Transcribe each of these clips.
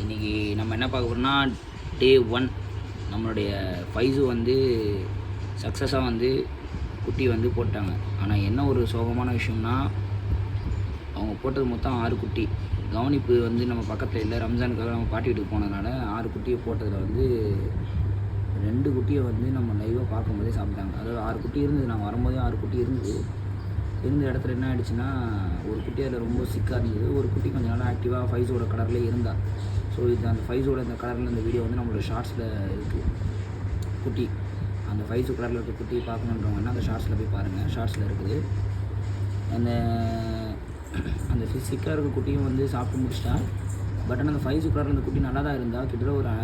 இன்றைக்கி நம்ம என்ன பார்க்க போகிறோம்னா டே 1 நம்மளுடைய ஃபைஸு வந்து சக்ஸஸாக வந்து குட்டி வந்து போட்டாங்க. ஆனால் என்ன ஒரு சோகமான விஷயம்னா, அவங்க போட்டது மொத்தம் 6 குட்டி. கவனிப்பு வந்து நம்ம பக்கத்தில் இல்லை, ரம்ஜானுக்காக நம்ம பாட்டி வீட்டுக்கு போனதுனால 6 குட்டியை போட்டதில் வந்து 2 குட்டியை வந்து நம்ம லைவாக பார்க்கும்போதே சாப்பிட்டாங்க. அதாவது 6 குட்டி இருந்தது, நாங்கள் வரும்போதே 6 குட்டி இருந்தது. இருந்த இடத்துல என்ன ஆகிடுச்சுன்னா, ஒரு குட்டி அதில் ரொம்ப சிக்காக இருந்தது, ஒரு குட்டி கொஞ்சம் நல்லா ஆக்டிவாக ஃபைஸோட கலர்லேயே இருந்தால். ஸோ இது அந்த ஃபைஸோட இந்த கலரில் இந்த வீடியோ வந்து நம்மளோட ஷார்ட்ஸில் இருக்குது. குட்டி அந்த ஃபைஸு கலரில் இருக்க குட்டி பார்க்கணுன்றவங்கன்னா அந்த ஷார்ட்ஸில் போய் பாருங்கள், ஷார்ட்ஸில் இருக்குது. அந்த அந்த சிக்காக இருக்க குட்டியும் வந்து சாப்பிட்டு முடிச்சிட்டா. பட் ஆனால் அந்த ஃபைஸு கலரில் இந்த குட்டி நல்லா தான் இருந்தால். கிட்டத்தட்ட ஒரு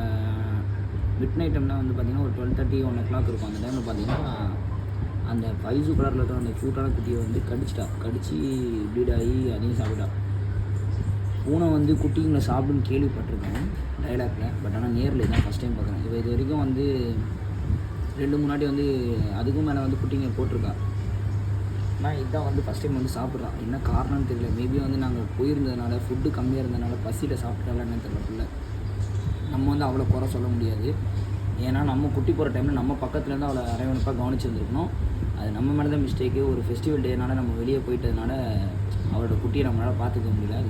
மிட் நைட் டைம்னா வந்து பார்த்திங்கன்னா ஒரு 12:30 1 o'clock இருக்கும். அந்த டைமில் பார்த்திங்கன்னா அந்த ஃபைஸு கலரில் இருக்கிற அந்த க்யூட்டான குட்டியை வந்து கடிச்சு ப்ளீட் ஆகி அதையும் சாப்பிட்டா. பூனை வந்து குட்டிங்களை சாப்பிடுன்னு கேள்விப்பட்டிருக்கேன் டைலாக்ல, பட் ஆனால் நேரில் தான் ஃபஸ்ட் டைம் பார்க்குறேன். இது வரைக்கும் வந்து 2 முன்னாடி வந்து அதுக்கும் மேலே வந்து குட்டிங்க போட்டிருக்கா. ஆனால் இதுதான் வந்து ஃபஸ்ட் டைம் வந்து சாப்பிட்றான். என்ன காரணம்னு தெரியல. மேபி வந்து நாங்கள் போயிருந்ததுனால ஃபுட்டு கம்மியாக இருந்ததுனால பசியில் சாப்பிட்டாலும் என்னன்னு தெரியல. நம்ம வந்து அவ்வளோ குறை சொல்ல முடியாது. ஏன்னா நம்ம குட்டி போகிற டைமில் நம்ம பக்கத்துலேருந்து அவளை அரவணைப்பாக கவனிச்சிருந்துருக்கணும். அது நம்ம மேலே தான் மிஸ்டேக்கு. ஒரு ஃபெஸ்டிவல் டேனால நம்ம வெளியே போயிட்டதுனால அவளோட குட்டியை நம்மளால் பார்த்துக்க முடியல. அது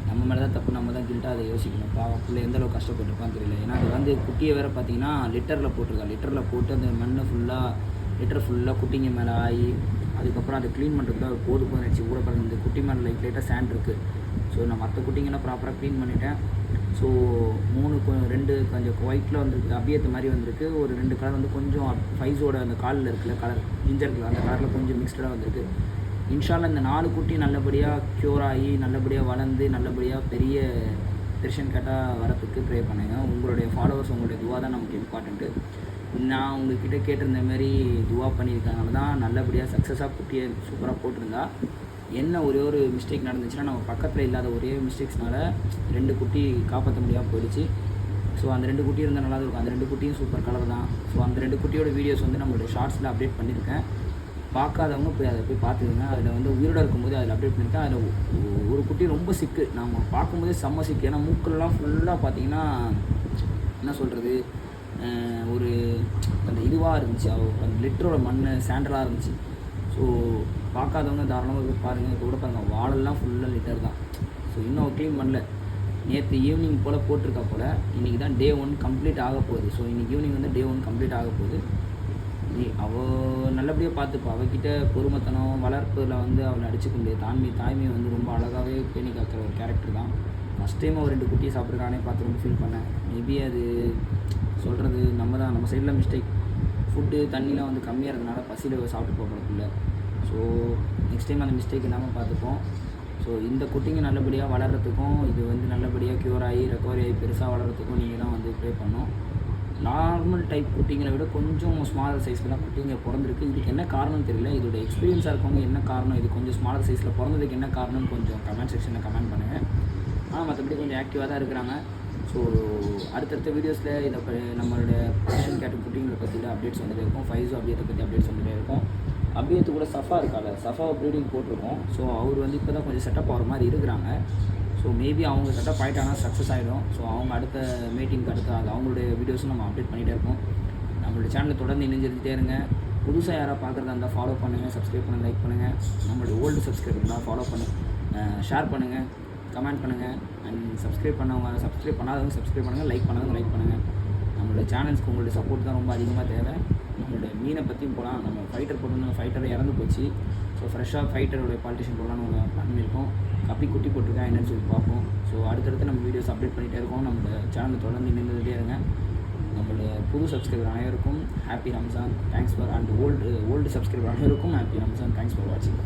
நம்ம மேலே தான் தப்பு, நம்ம தான் கில்ட்டாக அதை யோசிக்கணும். பாவம் பிள்ளை எந்தளவு கஷ்டப்பட்டுருப்பான்னு தெரியல. ஏன்னா அது வந்து குட்டியை வேறு பார்த்தீங்கன்னா லிட்டரில் போட்டிருக்கா. லிட்டரில் போட்டு அந்த மண்ணை லிட்டர் ஃபுல்லாக குட்டிங்க மேலே ஆகி அதுக்கப்புறம் அதை க்ளீன் பண்ணுறதுக்கு ஒரு போது நினச்சி கூட பாருங்கள். இந்த குட்டி மேலே லைட்டாக சேண்ட் இருக்குது. ஸோ நான் மற்ற குட்டிங்கெல்லாம் ப்ராப்பராக க்ளீன் பண்ணிட்டேன். ஸோ 2 கொஞ்சம் ஒயிட்டில் வந்துருக்கு, அபியத்து மாதிரி வந்திருக்கு. ஒரு 2 கலர் வந்து கொஞ்சம் ஃபைஸோட அந்த காலில் இருக்குல்ல கலர், ஜிஞ்சர் கலர், அந்த கலரில் கொஞ்சம் மிக்ஸ்டாக வந்திருக்கு. இன்ஷால்லா இந்த 4 குட்டி நல்லபடியாக க்யூர் ஆகி நல்லபடியாக வளர்ந்து நல்லபடியாக பெரிய பெர்ஷன் கட்டாக வரத்துக்கு ப்ரே பண்ணுங்கள். உங்களுடைய ஃபாலோவர்ஸ், உங்களுடைய துவா தான் நமக்கு இம்பார்ட்டண்ட்டு. நான் உங்கள்கிட்ட கேட்டிருந்த மாதிரி துவா பண்ணியிருக்காங்க தான் நல்லபடியாக சக்ஸஸாக குட்டியை சூப்பராக போட்டிருந்தா. என்ன ஒரே ஒரு மிஸ்டேக் நடந்துச்சுன்னா, நம்ம பக்கத்தில் இல்லாத ஒரே மிஸ்டேக்ஸ்னால 2 குட்டி காப்பாற்ற முடியாமல் போயிடுச்சு. ஸோ அந்த 2 குட்டி இருந்தால் நல்லா இருக்கும். அந்த 2 குட்டியும் சூப்பர் கலர் தான். ஸோ அந்த 2 குட்டியோட வீடியோஸ் வந்து நம்மளுடைய ஷார்ட்ஸில் அப்டேட் பண்ணியிருக்கேன். பார்க்காதவங்க போய் அதை போய் பார்த்துக்கோங்க. அதில் வந்து உயிரோட இருக்கும்போது அதில் அப்டேட் பண்ணியிருக்கேன். அதில் ஒரு குட்டி ரொம்ப சிக்கு, நம்ம பார்க்கும்போதே செம்ம சிக்கு. ஏன்னா மூக்கெல்லாம் ஃபுல்லாக பார்த்தீங்கன்னா என்ன சொல்கிறது, ஒரு அந்த இதுவாக இருந்துச்சு, அந்த லிட்டரோட மண் சாண்டலாக இருந்துச்சு. ஸோ பார்க்காதவங்க தாராளமாக பாருங்கள். இப்போ கூட பாருங்கள், வாழெல்லாம் ஃபுல்லாக லிட்டர் தான். ஸோ இன்னும் க்ளீன் பண்ணல. நேற்று ஈவினிங் போல் போட்டிருக்கா போல். இன்றைக்கி தான் டே 1 கம்ப்ளீட் ஆக போகுது. ஸோ இன்றைக்கி ஈவினிங் வந்து டே 1 கம்ப்ளீட் ஆக போகுது. அவள் நல்லபடியாக பார்த்துப்பா. அவகிட்ட பொறுமத்தனம் வளர்ப்பில் வந்து அவளை அடிச்சுக்க முடியாது. தாய்மையை வந்து ரொம்ப அழகாகவே பேணி காக்கிற ஒரு கேரக்டர் தான். ஃபஸ்ட் டைம் அவள் 2 குட்டியை சாப்பிட்றானே பார்த்து ரொம்ப ஃபீல் பண்ணேன். மேபி அது சொல்கிறது நம்ம சைடில் மிஸ்டேக். ஃபுட்டு தண்ணிலாம் வந்து கம்மியாக இருந்ததுனால பசியில் சாப்பிட்டு போகிறதுக்குள்ள. ஸோ நெக்ஸ்ட் டைம் அந்த மிஸ்டேக் இல்லாமல் பார்த்துப்போம். ஸோ இந்த குட்டிங்க நல்லபடியாக வளர்கிறதுக்கும், இது வந்து நல்லபடியாக க்யூர் ஆகி ரெக்கவரி ஆகி பெருசாக வளர்கிறதுக்கும் நீங்கள் தான் வந்து ப்ரே பண்ணோம். நார்மல் டைப் குட்டிங்களை விட கொஞ்சம் ஸ்மாலர் சைஸில் தான் குட்டிங்க பிறந்திருக்கு. இதுக்கு என்ன காரணம் தெரியல. இதோட எக்ஸ்பீரியன்ஸாக இருக்கவங்க என்ன காரணம், இது கொஞ்சம் ஸ்மாலர் சைஸில் பிறந்ததுக்கு என்ன காரணம்னு கொஞ்சம் கமெண்ட் செக்ஷனில் கமெண்ட் பண்ணுங்கள். ஆனால் மற்றபடி கொஞ்சம் ஆக்டிவாக தான் இருக்கிறாங்க. ஸோ அடுத்தடுத்த வீடியோஸில் இதை நம்மளோட பெர்ஷியன் கேட் குட்டிங்களை பற்றியில் அப்டேட்ஸ் வந்துட்டே இருக்கும். ஃபைஸோ அபியத்தை பற்றி அப்டேட்ஸ் வந்துட்டே இருக்கும். அபியத்து கூட சஃபா இருக்கால, சஃபாவை ப்ரீடிங் போட்டிருக்கோம். ஸோ அவர் வந்து இப்போ தான் கொஞ்சம் செட்டப் ஆகிற மாதிரி இருக்கிறாங்க. ஸோ மேபி அவங்க செட்டப் ஆகிட்டாங்கன்னா சக்ஸஸ் ஆகிடும். ஸோ அவங்க அடுத்த மீட்டிங்க்கு அடுத்த அவங்களுடைய வீடியோஸும் நம்ம அப்டேட் பண்ணிகிட்டே இருக்கோம். நம்மளுடைய சேனலை தொடர்ந்து இணைஞ்சிருந்தே இருங்க. புதுசாக யாராவது பார்க்குறதா இருந்தால் ஃபாலோ பண்ணுங்கள், சப்ஸ்கிரைப் பண்ணுங்கள், லைக் பண்ணுங்கள். நம்மளுடைய ஓல்டு சப்ஸ்கிரைபர் இருந்தால் ஃபாலோ ஷேர் பண்ணுங்கள், கமெண்ட் பண்ணுங்கள். அண்ட் சப்ஸ்கிரைப் பண்ணாதவங்க சப்ஸ்கிரைப் பண்ணுங்கள், லைக் பண்ணுங்கள். நம்மளுடைய சேனல்ஸ்க்கு உங்களுடைய சப்போர்ட் தான் ரொம்ப அதிகமாக தேவை. நம்மளுடைய மீனை பற்றியும் போகலாம். நம்ம ஃபைட்டர் போட்டு ஃபைட்டரை இறந்து போச்சு. ஸோ ஃப்ரெஷ்ஷாக ஃபைட்டருடைய பாலிட்டிஷன் போடலான்னு நம்ம பிளான் பண்ணியிருக்கோம். கப்பி குட்டி போட்டிருக்கேன் என்னென்னு சொல்லி பார்ப்போம். ஸோ அடுத்தடுத்து நம்ம வீடியோஸ் அப்டேட் பண்ணிகிட்டே இருக்கோம். நம்மளோட சேனலை தொடர்ந்து நின்றுகிட்டே இருங்க. நம்மளுடைய புது சப்ஸ்கிரைபர் அனைவருக்கும் happy Ramzan. Thanks for and old subscriber அனைவருக்கும் ஹாப்பி ரம்ஜான். தேங்க்ஸ் ஃபார் வாட்சிங்.